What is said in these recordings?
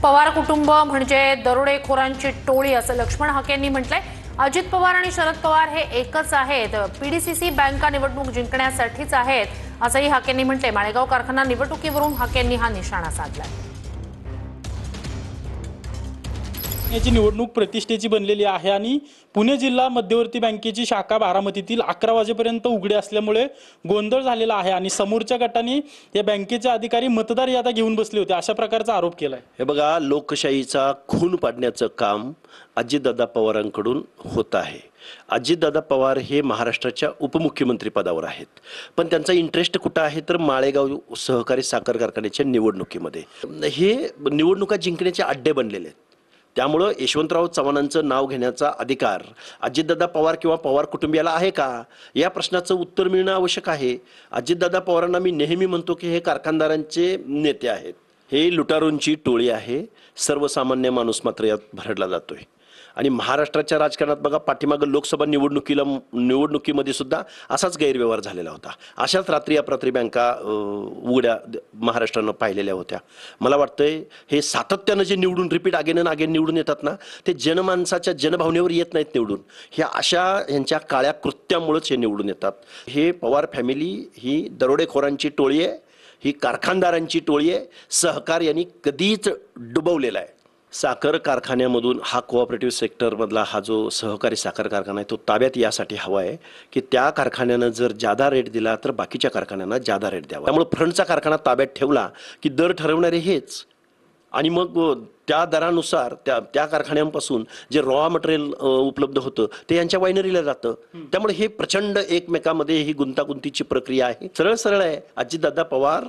पवार कुटुंब म्हणजे दरोडेखोरांची टोळी असं लक्ष्मण हाकेंनी म्हटलंय। अजित पवार आणि शरद पवार हे एकच आहेत, पीडीसीसी बँका निवडणूक जिंकण्यासाठीच आहेत असंही हाकेंनी म्हटलंय। माळेगाव कारखाना निवडणुकीवरून हाकेंनी हा निशाणा साधलाय। याची निवडणूक प्रतिष्ठेची बनलेली आहे आणि पुणे जिल्हा मध्यवर्ती बँकेची शाखा बारामतीतील 11 वाजेपर्यंत उघडे असल्यामुळे गोंधळ झालेला आहे आणि समोरच्या गटाने या बँकेचे अधिकारी मतदार याद्या घेऊन बसले होते अशा प्रकारचा आरोप केलाय। हे बघा, लोकशाहीचा खून पाडण्याचं काम अजितदादा पवारांकडून होत आहे। अजितदादा पवार हे महाराष्ट्राच्या उपमुख्यमंत्री पदावर आहेत, पण त्यांचा इंटरेस्ट कुठं आहे तर माळेगाव सहकारी साखर कारखान्याच्या निवडणुकीमध्ये। हे निवडणुका जिंकण्याचे अड्डे बनलेले आहेत, त्यामुळे यशवंतराव चव्हाणांचं नाव घेण्याचा अधिकार अजितदादा पवार किंवा पवार कुटुंबियाला आहे का, या प्रश्नाचं उत्तर मिळणं आवश्यक आहे। अजितदादा पवारांना मी नेहमी म्हणतो की हे कारखानदारांचे नेते आहेत, हे लुटारूंची टोळी आहे। सर्वसामान्य माणूस मात्र यात भरडला जातोय आणि महाराष्ट्राच्या राजकारणात बघा, पाठीमागं लोकसभा निवडणुकीमध्ये सुद्धा असाच गैरव्यवहार झालेला होता। अशाच रात्री अपरात्री बँका उघड्या महाराष्ट्रानं पाहिलेल्या होत्या। मला वाटतंय हे सातत्यानं जे निवडून रिपीट अगेन अँड अगेन निवडून येतात ना, ते जनमानसाच्या जनभावनेवर येत नाहीत निवडून, हे अशा ह्यांच्या काळ्या कृत्यामुळेच हे निवडून येतात। हे पवार फॅमिली ही दरोडेखोरांची टोळी आहे, ही कारखानदारांची टोळी आहे। सहकार यांनी कधीच डुबवलेला आहे। साखर कारखान्यामधून हा कोऑपरेटिव्ह सेक्टरमधला हा जो सहकारी साखर कारखाना आहे तो ताब्यात यासाठी हवा आहे की त्या कारखान्यानं जर जादा रेट दिला तर बाकीच्या कारखान्यांना जादा रेट द्यावा। त्यामुळे फ्रंटचा कारखाना ताब्यात ठेवला की दर ठरवणारे हेच, आणि मग त्या दरानुसार त्या कारखान्यांपासून जे रॉ मटेरियल उपलब्ध होतं ते यांच्या वायनरीला जातं। त्यामुळे हे प्रचंड एकमेकांमध्ये ही गुंतागुंतीची प्रक्रिया आहे। सरळ सरळ आहे, अजितदादा पवार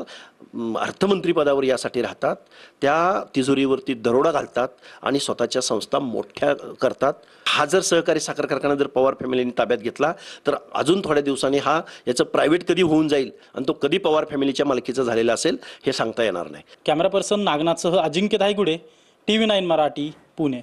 अर्थमंत्री पदावर यासाठी राहतात, त्या तिजोरीवरती दरोडा घालतात आणि स्वतःच्या संस्था मोठ्या करतात। हा जर सहकारी साखर कारखाना जर पवार फॅमिलीने ताब्यात घेतला तर अजून थोड्या दिवसांनी याचं प्रायव्हेट कधी होऊन जाईल आणि तो कधी पवार फॅमिलीच्या मालकीचा झालेला असेल हे सांगता येणार नाही। कॅमेरा पर्सन नागनाथसह अजिंक्य धायगुडे, TV9 मराठी, पुणे।